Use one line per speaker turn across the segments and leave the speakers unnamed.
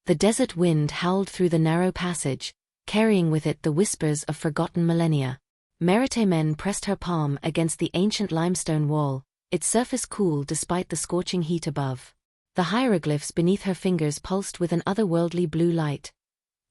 The desert wind howled through the narrow passage, carrying with it the whispers of forgotten millennia. Meritamen pressed her palm against the ancient limestone wall, its surface cool despite the scorching heat above. The hieroglyphs beneath her fingers pulsed with an otherworldly blue light,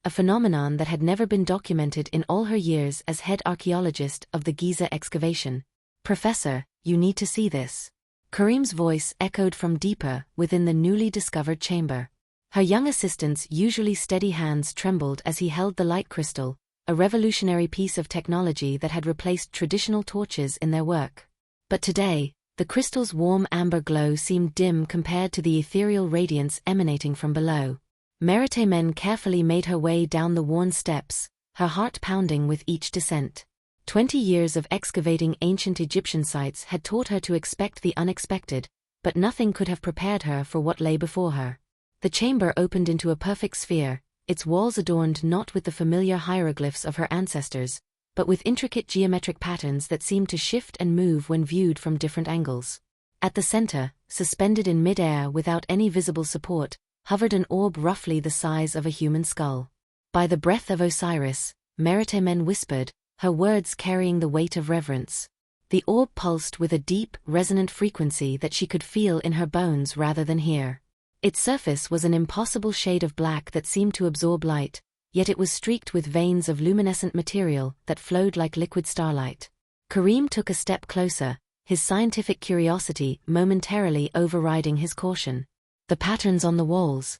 a phenomenon that had never been documented in all her years as head archaeologist of the Giza excavation. "Professor, you need to see this." Karim's voice echoed from deeper within the newly discovered chamber. Her young assistant's usually steady hands trembled as he held the light crystal, a revolutionary piece of technology that had replaced traditional torches in their work. But today, the crystal's warm amber glow seemed dim compared to the ethereal radiance emanating from below. Meritamen carefully made her way down the worn steps, her heart pounding with each descent. 20 years of excavating ancient Egyptian sites had taught her to expect the unexpected, but nothing could have prepared her for what lay before her. The chamber opened into a perfect sphere, its walls adorned not with the familiar hieroglyphs of her ancestors, but with intricate geometric patterns that seemed to shift and move when viewed from different angles. At the center, suspended in mid-air without any visible support, hovered an orb roughly the size of a human skull. "By the breath of Osiris," Meritamen whispered, her words carrying the weight of reverence. The orb pulsed with a deep, resonant frequency that she could feel in her bones rather than hear. Its surface was an impossible shade of black that seemed to absorb light, yet it was streaked with veins of luminescent material that flowed like liquid starlight. Karim took a step closer, his scientific curiosity momentarily overriding his caution. "The patterns on the walls.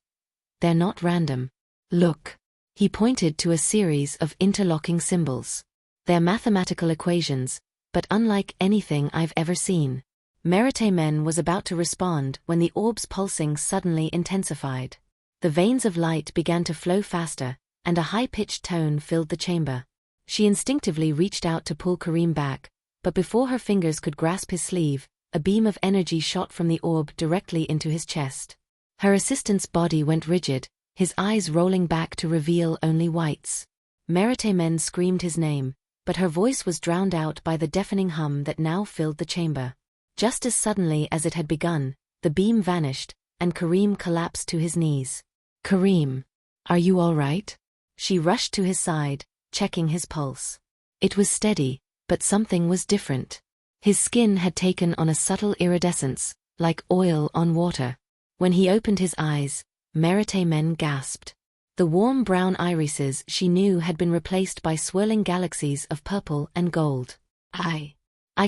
They're not random. Look." He pointed to a series of interlocking symbols. "They're mathematical equations, but unlike anything I've ever seen." Meritamen was about to respond when the orb's pulsing suddenly intensified. The veins of light began to flow faster, and a high-pitched tone filled the chamber. She instinctively reached out to pull Karim back, but before her fingers could grasp his sleeve, a beam of energy shot from the orb directly into his chest. Her assistant's body went rigid, his eyes rolling back to reveal only whites. Meritamen screamed his name, but her voice was drowned out by the deafening hum that now filled the chamber. Just as suddenly as it had begun, the beam vanished, and Karim collapsed to his knees. "Karim, are you all right?" She rushed to his side, checking his pulse. It was steady, but something was different. His skin had taken on a subtle iridescence, like oil on water. When he opened his eyes, Meritamen gasped. The warm brown irises she knew had been replaced by swirling galaxies of purple and gold. I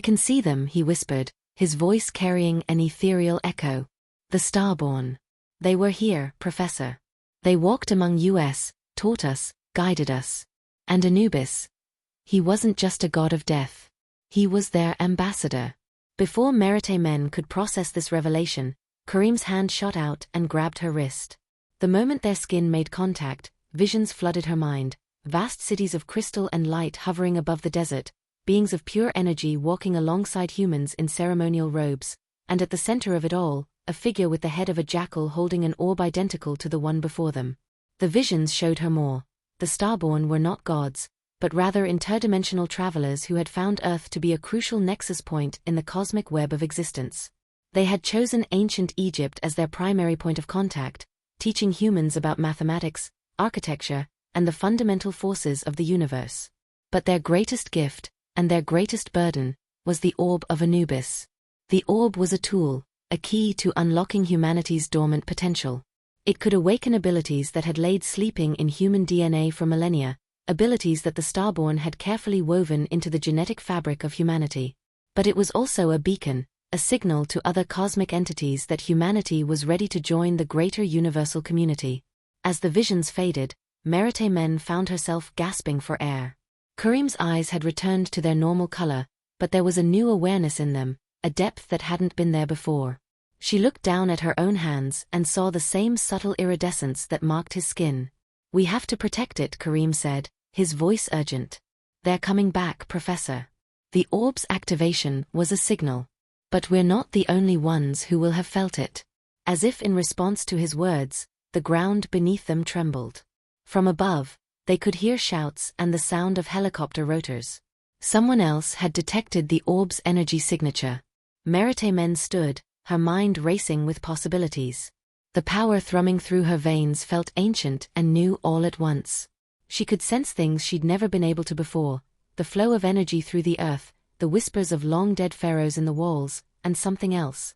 can see them," he whispered, his voice carrying an ethereal echo. "The Starborn. They were here, Professor. They walked among us, taught us, guided us. And Anubis. He wasn't just a god of death. He was their ambassador." Before Meritamen could process this revelation, Karim's hand shot out and grabbed her wrist. The moment their skin made contact, visions flooded her mind, vast cities of crystal and light hovering above the desert, beings of pure energy walking alongside humans in ceremonial robes, and at the center of it all, a figure with the head of a jackal holding an orb identical to the one before them. The visions showed her more. The Starborn were not gods, but rather interdimensional travelers who had found Earth to be a crucial nexus point in the cosmic web of existence. They had chosen ancient Egypt as their primary point of contact, teaching humans about mathematics, architecture, and the fundamental forces of the universe. But their greatest gift, and their greatest burden, was the Orb of Anubis. The orb was a tool, a key to unlocking humanity's dormant potential. It could awaken abilities that had laid sleeping in human DNA for millennia, abilities that the Starborn had carefully woven into the genetic fabric of humanity. But it was also a beacon, a signal to other cosmic entities that humanity was ready to join the greater universal community. As the visions faded, Meritamen found herself gasping for air. Karim's eyes had returned to their normal color, but there was a new awareness in them, a depth that hadn't been there before. She looked down at her own hands and saw the same subtle iridescence that marked his skin. "We have to protect it," Karim said, his voice urgent. "They're coming back, Professor." The orb's activation was a signal. "But we're not the only ones who will have felt it." As if in response to his words, the ground beneath them trembled. From above, they could hear shouts and the sound of helicopter rotors. Someone else had detected the orb's energy signature. Meritamen stood, her mind racing with possibilities. The power thrumming through her veins felt ancient and new all at once. She could sense things she'd never been able to before, the flow of energy through the earth, the whispers of long-dead pharaohs in the walls, and something else.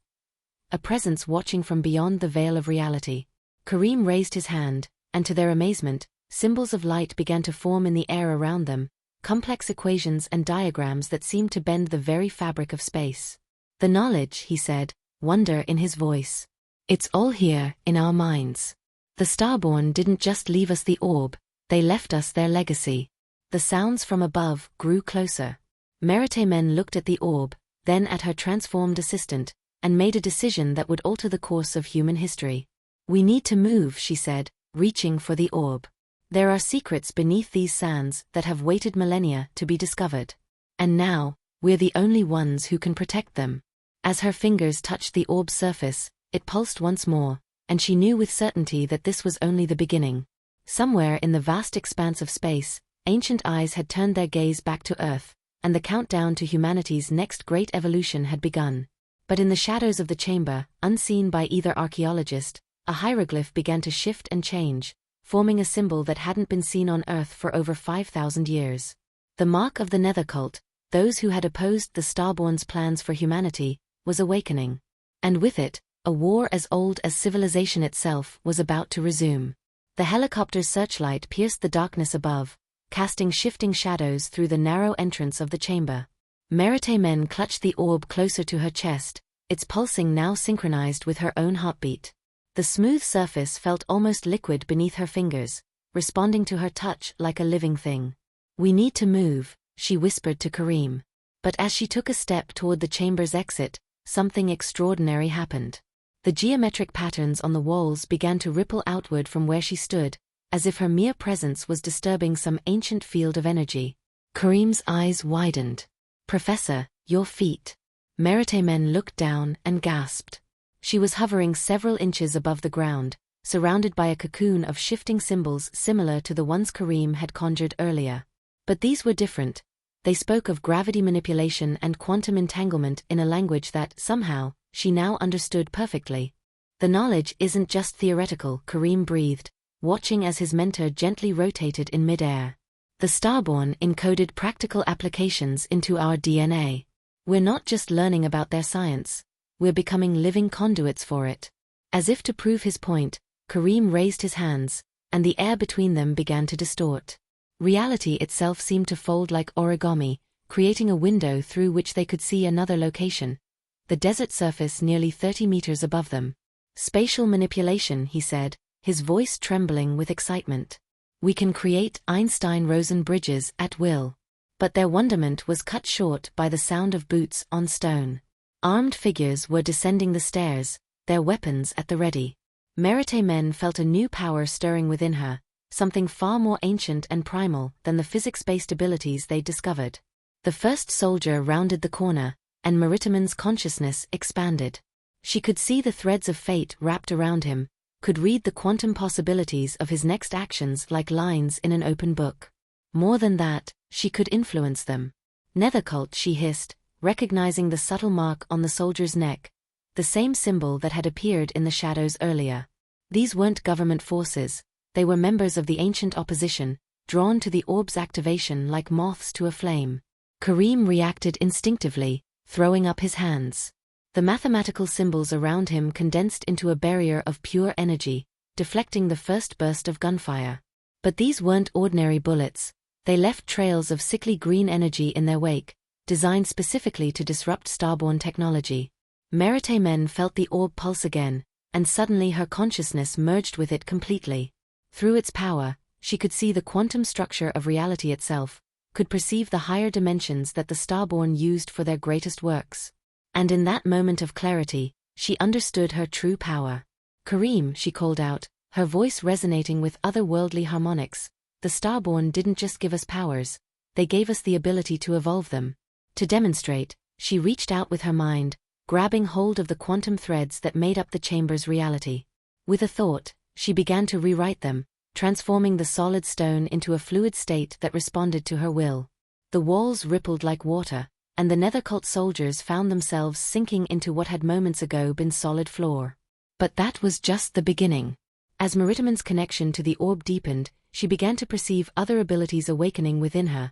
A presence watching from beyond the veil of reality. Kareem raised his hand, and to their amazement, symbols of light began to form in the air around them, complex equations and diagrams that seemed to bend the very fabric of space. The knowledge, he said, wonder in his voice. It's all here, in our minds. The Starborn didn't just leave us the orb, they left us their legacy. The sounds from above grew closer. Meritamen looked at the orb, then at her transformed assistant, and made a decision that would alter the course of human history. We need to move, she said, reaching for the orb. There are secrets beneath these sands that have waited millennia to be discovered. And now, we're the only ones who can protect them. As her fingers touched the orb's surface, it pulsed once more, and she knew with certainty that this was only the beginning. Somewhere in the vast expanse of space, ancient eyes had turned their gaze back to Earth, and the countdown to humanity's next great evolution had begun. But in the shadows of the chamber, unseen by either archaeologist, a hieroglyph began to shift and change, forming a symbol that hadn't been seen on Earth for over 5,000 years. The mark of the Nether cult, those who had opposed the Starborn's plans for humanity, was awakening. And with it, a war as old as civilization itself was about to resume. The helicopter's searchlight pierced the darkness above, casting shifting shadows through the narrow entrance of the chamber. Meritamen clutched the orb closer to her chest, its pulsing now synchronized with her own heartbeat. The smooth surface felt almost liquid beneath her fingers, responding to her touch like a living thing. We need to move, she whispered to Kareem. But as she took a step toward the chamber's exit, something extraordinary happened. The geometric patterns on the walls began to ripple outward from where she stood, as if her mere presence was disturbing some ancient field of energy. Kareem's eyes widened. Professor, your feet. Meritamen looked down and gasped. She was hovering several inches above the ground, surrounded by a cocoon of shifting symbols similar to the ones Kareem had conjured earlier. But these were different. They spoke of gravity manipulation and quantum entanglement in a language that, somehow, she now understood perfectly. The knowledge isn't just theoretical, Kareem breathed, watching as his mentor gently rotated in midair. The Starborn encoded practical applications into our DNA. We're not just learning about their science, we're becoming living conduits for it. As if to prove his point, Kareem raised his hands, and the air between them began to distort. Reality itself seemed to fold like origami, creating a window through which they could see another location, the desert surface nearly 30 meters above them. Spatial manipulation, he said, his voice trembling with excitement. We can create Einstein-Rosen bridges at will. But their wonderment was cut short by the sound of boots on stone. Armed figures were descending the stairs, their weapons at the ready. Meritamen felt a new power stirring within her, something far more ancient and primal than the physics-based abilities they'd discovered. The first soldier rounded the corner, and Meritamen's consciousness expanded. She could see the threads of fate wrapped around him, could read the quantum possibilities of his next actions like lines in an open book. More than that, she could influence them. Nethercult, she hissed, recognizing the subtle mark on the soldier's neck, the same symbol that had appeared in the shadows earlier. These weren't government forces, they were members of the ancient opposition, drawn to the orb's activation like moths to a flame. Kareem reacted instinctively, throwing up his hands. The mathematical symbols around him condensed into a barrier of pure energy, deflecting the first burst of gunfire. But these weren't ordinary bullets, they left trails of sickly green energy in their wake, designed specifically to disrupt Starborn technology. Meritamen felt the orb pulse again, and suddenly her consciousness merged with it completely. Through its power, she could see the quantum structure of reality itself, could perceive the higher dimensions that the Starborn used for their greatest works. And in that moment of clarity, she understood her true power. Kareem, she called out, her voice resonating with otherworldly harmonics, the Starborn didn't just give us powers, they gave us the ability to evolve them. To demonstrate, she reached out with her mind, grabbing hold of the quantum threads that made up the chamber's reality. With a thought, she began to rewrite them, transforming the solid stone into a fluid state that responded to her will. The walls rippled like water, and the Nethercult soldiers found themselves sinking into what had moments ago been solid floor. But that was just the beginning. As Meritamen's connection to the orb deepened, she began to perceive other abilities awakening within her.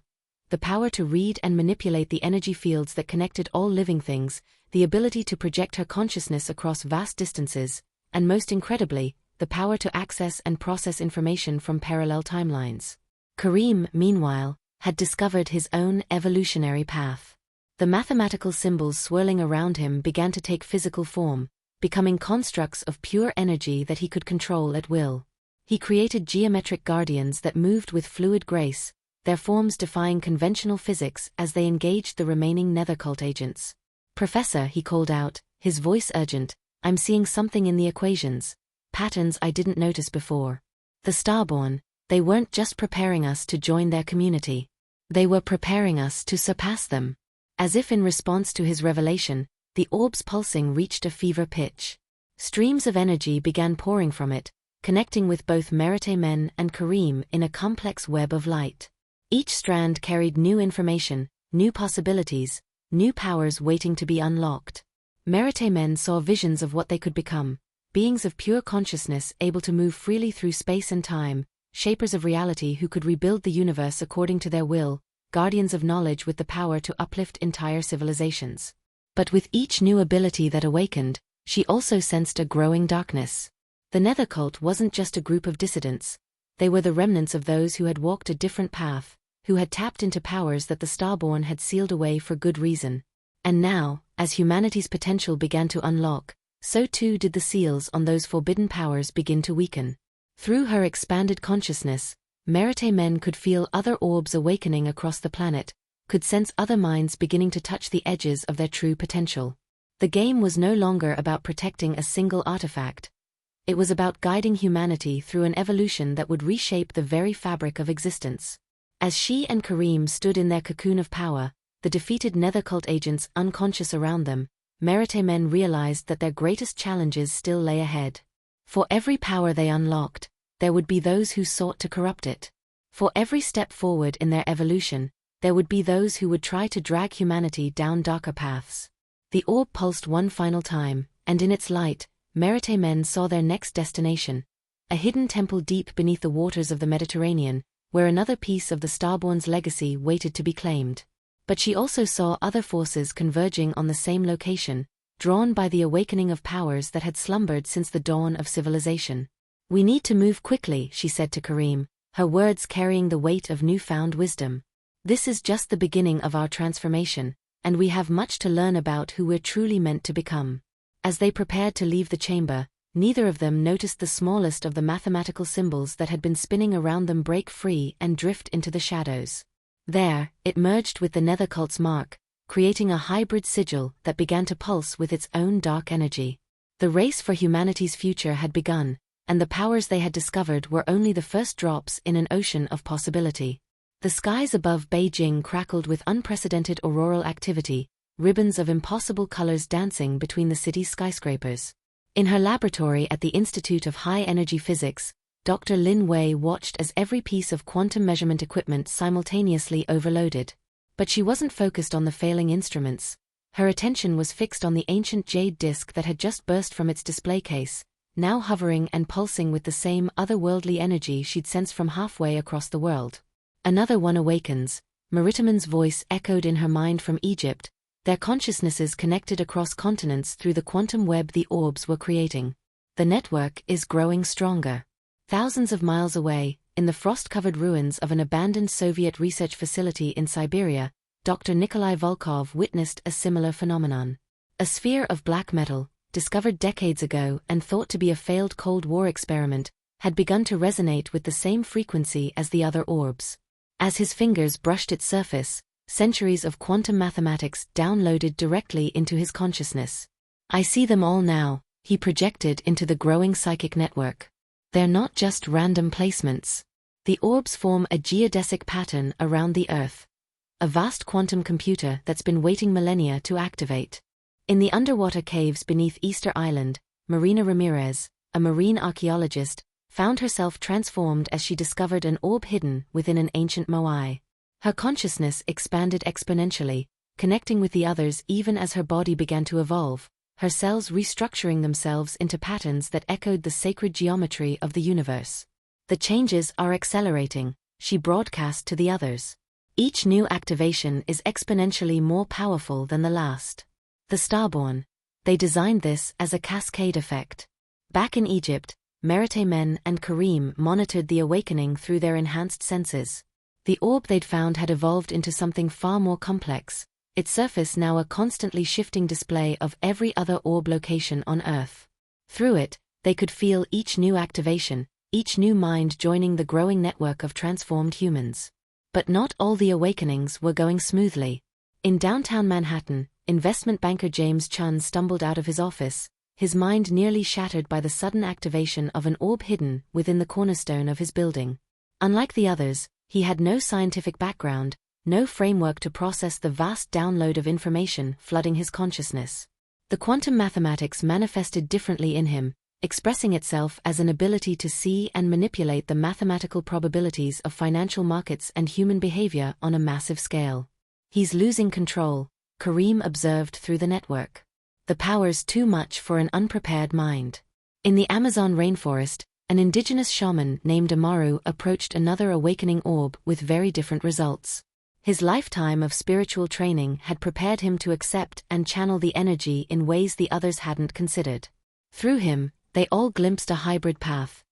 The power to read and manipulate the energy fields that connected all living things, the ability to project her consciousness across vast distances, and most incredibly, the power to access and process information from parallel timelines. Kareem, meanwhile, had discovered his own evolutionary path. The mathematical symbols swirling around him began to take physical form, becoming constructs of pure energy that he could control at will. He created geometric guardians that moved with fluid grace, their forms defying conventional physics as they engaged the remaining Nethercult agents. "Professor," he called out, his voice urgent, "I'm seeing something in the equations. Patterns I didn't notice before. The Starborn, they weren't just preparing us to join their community. They were preparing us to surpass them." As if in response to his revelation, the orb's pulsing reached a fever pitch. Streams of energy began pouring from it, connecting with both Meritamen and Kareem in a complex web of light. Each strand carried new information, new possibilities, new powers waiting to be unlocked. Meritamen saw visions of what they could become, beings of pure consciousness able to move freely through space and time, shapers of reality who could rebuild the universe according to their will, guardians of knowledge with the power to uplift entire civilizations. But with each new ability that awakened, she also sensed a growing darkness. The Nethercult wasn't just a group of dissidents. They were the remnants of those who had walked a different path, who had tapped into powers that the Starborn had sealed away for good reason. And now, as humanity's potential began to unlock, so too did the seals on those forbidden powers begin to weaken. Through her expanded consciousness, Meritamen could feel other orbs awakening across the planet, could sense other minds beginning to touch the edges of their true potential. The game was no longer about protecting a single artifact. It was about guiding humanity through an evolution that would reshape the very fabric of existence. As she and Kareem stood in their cocoon of power, the defeated Nethercult agents unconscious around them, Meritamen realized that their greatest challenges still lay ahead. For every power they unlocked, there would be those who sought to corrupt it. For every step forward in their evolution, there would be those who would try to drag humanity down darker paths. The orb pulsed one final time, and in its light, Meritamen saw their next destination, a hidden temple deep beneath the waters of the Mediterranean, where another piece of the Starborn's legacy waited to be claimed. But she also saw other forces converging on the same location, drawn by the awakening of powers that had slumbered since the dawn of civilization. "We need to move quickly," she said to Kareem, her words carrying the weight of newfound wisdom. "This is just the beginning of our transformation, and we have much to learn about who we're truly meant to become." As they prepared to leave the chamber, neither of them noticed the smallest of the mathematical symbols that had been spinning around them break free and drift into the shadows. There, it merged with the Nethercult's mark, creating a hybrid sigil that began to pulse with its own dark energy. The race for humanity's future had begun, and the powers they had discovered were only the first drops in an ocean of possibility. The skies above Beijing crackled with unprecedented auroral activity, ribbons of impossible colors dancing between the city's skyscrapers. In her laboratory at the Institute of High-Energy Physics, Dr. Lin Wei watched as every piece of quantum measurement equipment simultaneously overloaded. But she wasn't focused on the failing instruments. Her attention was fixed on the ancient jade disk that had just burst from its display case, now hovering and pulsing with the same otherworldly energy she'd sensed from halfway across the world. "Another one awakens," Meritamen's voice echoed in her mind from Egypt, their consciousnesses connected across continents through the quantum web the orbs were creating. "The network is growing stronger." Thousands of miles away, in the frost-covered ruins of an abandoned Soviet research facility in Siberia, Dr. Nikolai Volkov witnessed a similar phenomenon. A sphere of black metal, discovered decades ago and thought to be a failed Cold War experiment, had begun to resonate with the same frequency as the other orbs. As his fingers brushed its surface, centuries of quantum mathematics downloaded directly into his consciousness. "I see them all now," he projected into the growing psychic network. "They're not just random placements. The orbs form a geodesic pattern around the Earth. A vast quantum computer that's been waiting millennia to activate." In the underwater caves beneath Easter Island, Marina Ramirez, a marine archaeologist, found herself transformed as she discovered an orb hidden within an ancient moai. Her consciousness expanded exponentially, connecting with the others even as her body began to evolve, her cells restructuring themselves into patterns that echoed the sacred geometry of the universe. "The changes are accelerating," she broadcast to the others. "Each new activation is exponentially more powerful than the last." The Starborn. They designed this as a cascade effect. Back in Egypt, Meritamen and Karim monitored the awakening through their enhanced senses. The orb they'd found had evolved into something far more complex, its surface now a constantly shifting display of every other orb location on Earth. Through it, they could feel each new activation, each new mind joining the growing network of transformed humans. But not all the awakenings were going smoothly. In downtown Manhattan, investment banker James Chun stumbled out of his office, his mind nearly shattered by the sudden activation of an orb hidden within the cornerstone of his building. Unlike the others, he had no scientific background, no framework to process the vast download of information flooding his consciousness. The quantum mathematics manifested differently in him, expressing itself as an ability to see and manipulate the mathematical probabilities of financial markets and human behavior on a massive scale. "He's losing control," Karim observed through the network. "The power's too much for an unprepared mind." In the Amazon rainforest, an indigenous shaman named Amaru approached another awakening orb with very different results. His lifetime of spiritual training had prepared him to accept and channel the energy in ways the others hadn't considered. Through him, they all glimpsed a hybrid path,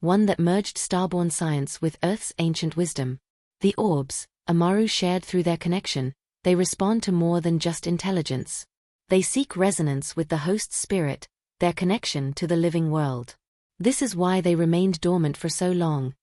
one that merged Starborn science with Earth's ancient wisdom. The orbs, Amaru shared through their connection, they respond to more than just intelligence. They seek resonance with the host's spirit, their connection to the living world. This is why they remained dormant for so long.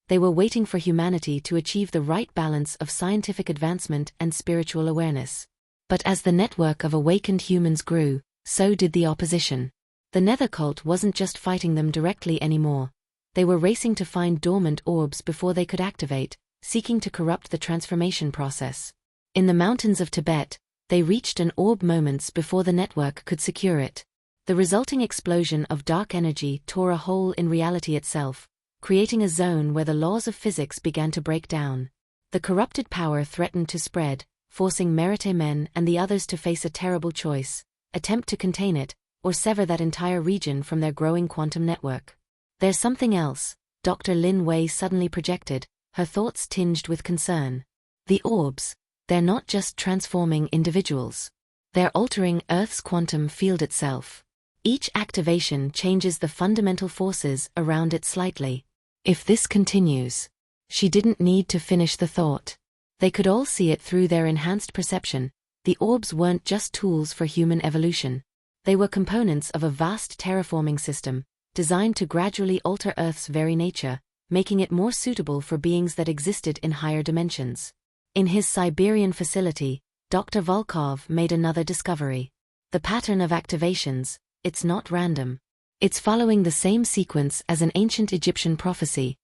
They were waiting for humanity to achieve the right balance of scientific advancement and spiritual awareness. But as the network of awakened humans grew, so did the opposition. The Nether cult wasn't just fighting them directly anymore. They were racing to find dormant orbs before they could activate, seeking to corrupt the transformation process. In the mountains of Tibet, they reached an orb moments before the network could secure it. The resulting explosion of dark energy tore a hole in reality itself, creating a zone where the laws of physics began to break down. The corrupted power threatened to spread, forcing Meritamen and the others to face a terrible choice: attempt to contain it, or sever that entire region from their growing quantum network. "There's something else," Dr. Lin Wei suddenly projected, her thoughts tinged with concern. "The orbs, they're not just transforming individuals. They're altering Earth's quantum field itself. Each activation changes the fundamental forces around it slightly. If this continues..." She didn't need to finish the thought. They could all see it through their enhanced perception. The orbs weren't just tools for human evolution. They were components of a vast terraforming system, designed to gradually alter Earth's very nature, making it more suitable for beings that existed in higher dimensions. In his Siberian facility, Dr. Volkov made another discovery. The pattern of activations, it's not random. It's following the same sequence as an ancient Egyptian prophecy: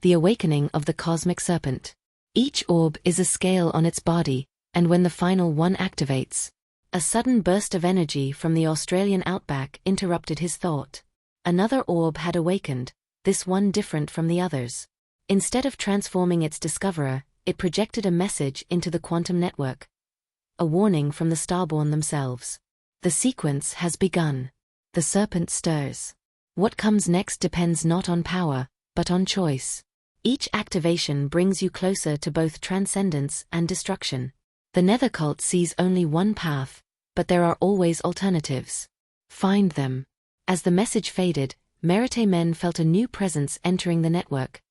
the awakening of the Cosmic Serpent. Each orb is a scale on its body, and when the final one activates... A sudden burst of energy from the Australian outback interrupted his thought. Another orb had awakened, this one different from the others. Instead of transforming its discoverer, it projected a message into the quantum network. A warning from the Starborn themselves. "The sequence has begun. The serpent stirs. What comes next depends not on power, but on choice. Each activation brings you closer to both transcendence and destruction. The Nether cult sees only one path, but there are always alternatives. Find them." As the message faded, Meritamen felt a new presence entering the network.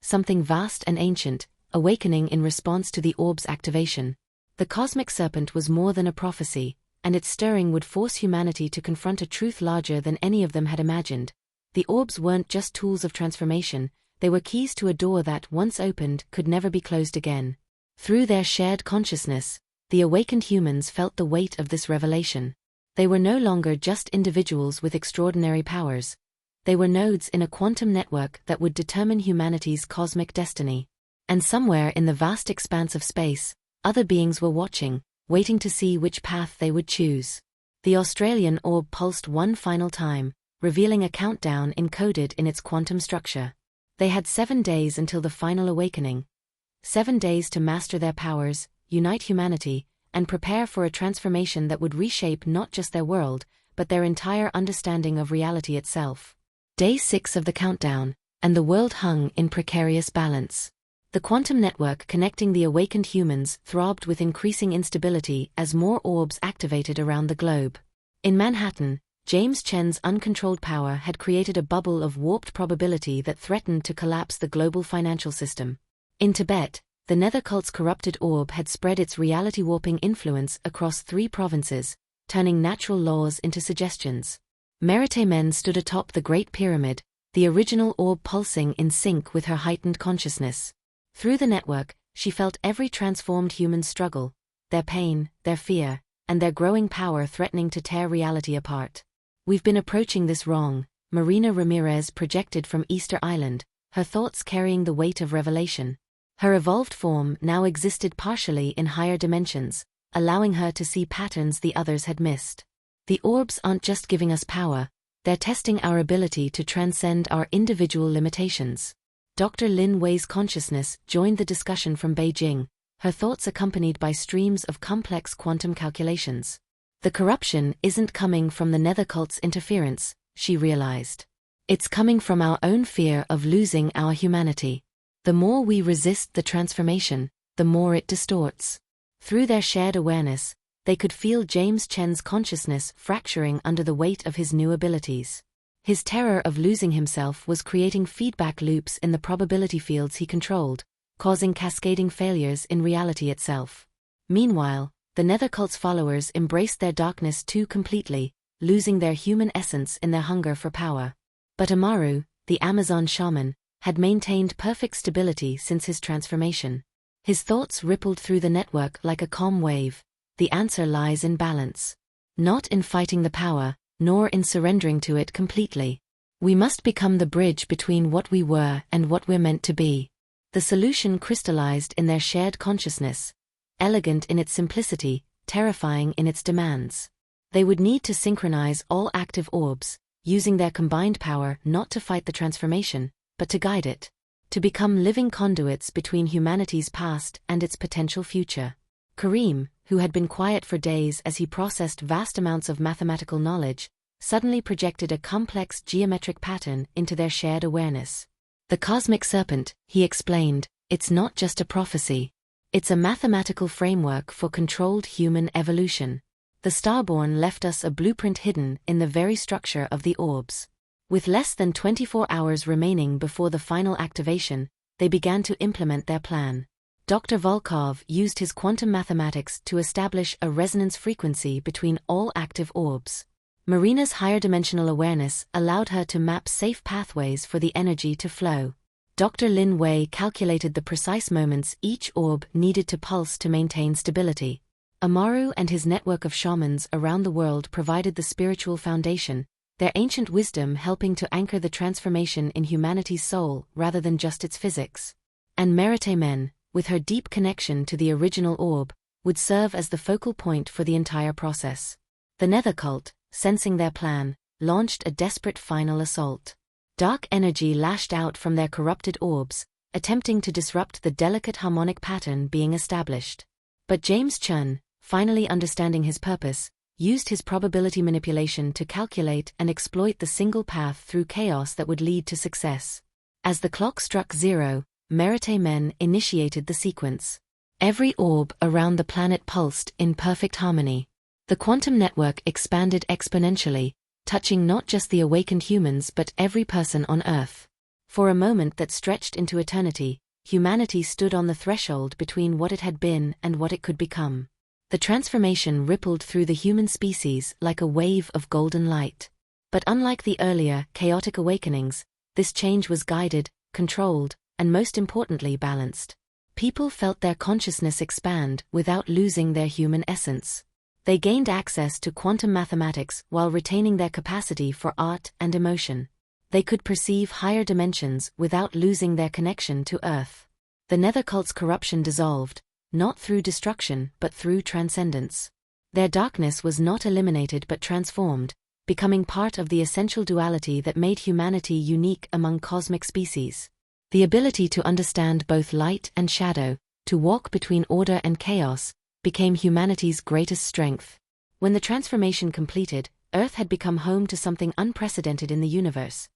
Something vast and ancient, awakening in response to the orb's activation. The Cosmic Serpent was more than a prophecy, and its stirring would force humanity to confront a truth larger than any of them had imagined. The orbs weren't just tools of transformation, they were keys to a door that, once opened, could never be closed again. Through their shared consciousness, the awakened humans felt the weight of this revelation. They were no longer just individuals with extraordinary powers. They were nodes in a quantum network that would determine humanity's cosmic destiny. And somewhere in the vast expanse of space, other beings were watching, waiting to see which path they would choose. The Australian orb pulsed one final time, revealing a countdown encoded in its quantum structure. They had 7 days until the final awakening. 7 days to master their powers, unite humanity, and prepare for a transformation that would reshape not just their world, but their entire understanding of reality itself. Day 6 of the countdown, and the world hung in precarious balance. The quantum network connecting the awakened humans throbbed with increasing instability as more orbs activated around the globe. In Manhattan, James Chen's uncontrolled power had created a bubble of warped probability that threatened to collapse the global financial system. In Tibet, the Nethercult's corrupted orb had spread its reality-warping influence across 3 provinces, turning natural laws into suggestions. Meritamen stood atop the Great Pyramid, the original orb pulsing in sync with her heightened consciousness. Through the network, she felt every transformed human's struggle, their pain, their fear, and their growing power threatening to tear reality apart. "We've been approaching this wrong," Marina Ramirez projected from Easter Island, her thoughts carrying the weight of revelation. Her evolved form now existed partially in higher dimensions, allowing her to see patterns the others had missed. "The orbs aren't just giving us power, they're testing our ability to transcend our individual limitations." Dr. Lin Wei's consciousness joined the discussion from Beijing, her thoughts accompanied by streams of complex quantum calculations. The corruption isn't coming from the Nethercult's interference, she realized. It's coming from our own fear of losing our humanity. The more we resist the transformation, the more it distorts. Through their shared awareness, they could feel James Chen's consciousness fracturing under the weight of his new abilities. His terror of losing himself was creating feedback loops in the probability fields he controlled, causing cascading failures in reality itself. Meanwhile, the Nethercult's followers embraced their darkness too completely, losing their human essence in their hunger for power. But Amaru, the Amazon shaman, had maintained perfect stability since his transformation. His thoughts rippled through the network like a calm wave. The answer lies in balance. Not in fighting the power, nor in surrendering to it completely. We must become the bridge between what we were and what we're meant to be. The solution crystallized in their shared consciousness, elegant in its simplicity, terrifying in its demands. They would need to synchronize all active orbs, using their combined power not to fight the transformation, but to guide it, to become living conduits between humanity's past and its potential future. Kareem, who had been quiet for days as he processed vast amounts of mathematical knowledge, suddenly projected a complex geometric pattern into their shared awareness. "The Cosmic Serpent," he explained, "it's not just a prophecy. It's a mathematical framework for controlled human evolution. The Starborn left us a blueprint hidden in the very structure of the orbs." With less than 24 hours remaining before the final activation, they began to implement their plan. Dr. Volkov used his quantum mathematics to establish a resonance frequency between all active orbs. Marina's higher dimensional awareness allowed her to map safe pathways for the energy to flow. Dr. Lin Wei calculated the precise moments each orb needed to pulse to maintain stability. Amaru and his network of shamans around the world provided the spiritual foundation, their ancient wisdom helping to anchor the transformation in humanity's soul rather than just its physics. And Meritamen, with her deep connection to the original orb, would serve as the focal point for the entire process. The Nethercult, sensing their plan, launched a desperate final assault. Dark energy lashed out from their corrupted orbs, attempting to disrupt the delicate harmonic pattern being established. But James Chen, finally understanding his purpose, used his probability manipulation to calculate and exploit the single path through chaos that would lead to success. As the clock struck 0, Meritamen initiated the sequence. Every orb around the planet pulsed in perfect harmony. The quantum network expanded exponentially, touching not just the awakened humans but every person on Earth. For a moment that stretched into eternity, humanity stood on the threshold between what it had been and what it could become. The transformation rippled through the human species like a wave of golden light. But unlike the earlier, chaotic awakenings, this change was guided, controlled, and most importantly balanced. People felt their consciousness expand without losing their human essence. They gained access to quantum mathematics while retaining their capacity for art and emotion. They could perceive higher dimensions without losing their connection to Earth. The Nethercult's corruption dissolved, not through destruction but through transcendence. Their darkness was not eliminated but transformed, becoming part of the essential duality that made humanity unique among cosmic species. The ability to understand both light and shadow, to walk between order and chaos, became humanity's greatest strength. When the transformation completed, Earth had become home to something unprecedented in the universe.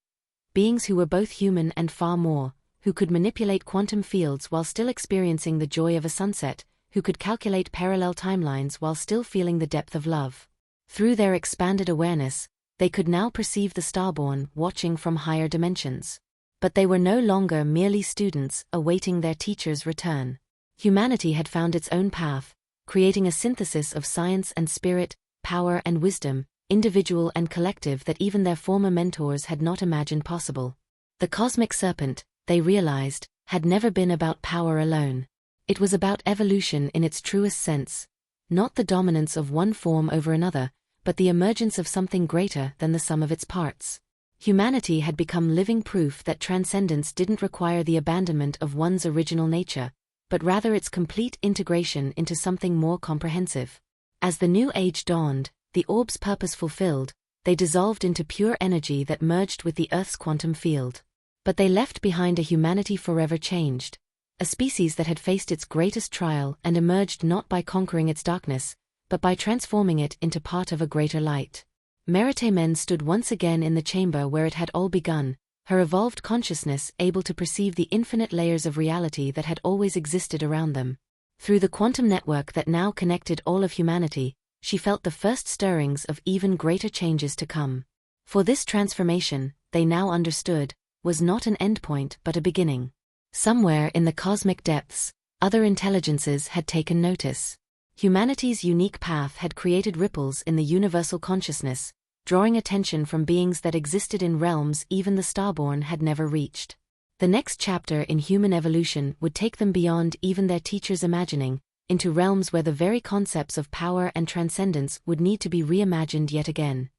Beings who were both human and far more, who could manipulate quantum fields while still experiencing the joy of a sunset, who could calculate parallel timelines while still feeling the depth of love. Through their expanded awareness, they could now perceive the Starborn watching from higher dimensions. But they were no longer merely students awaiting their teacher's return. Humanity had found its own path, creating a synthesis of science and spirit, power and wisdom, individual and collective, that even their former mentors had not imagined possible. The Cosmic Serpent, they realized, had never been about power alone. It was about evolution in its truest sense, not the dominance of one form over another, but the emergence of something greater than the sum of its parts. Humanity had become living proof that transcendence didn't require the abandonment of one's original nature, but rather its complete integration into something more comprehensive. As the new age dawned, the orb's purpose fulfilled, they dissolved into pure energy that merged with the Earth's quantum field. But they left behind a humanity forever changed, a species that had faced its greatest trial and emerged not by conquering its darkness, but by transforming it into part of a greater light. Meritamen stood once again in the chamber where it had all begun, her evolved consciousness able to perceive the infinite layers of reality that had always existed around them. Through the quantum network that now connected all of humanity, she felt the first stirrings of even greater changes to come. For this transformation, they now understood, was not an endpoint but a beginning. Somewhere in the cosmic depths, other intelligences had taken notice. Humanity's unique path had created ripples in the universal consciousness, drawing attention from beings that existed in realms even the Starborn had never reached. The next chapter in human evolution would take them beyond even their teachers' imagining, into realms where the very concepts of power and transcendence would need to be reimagined yet again.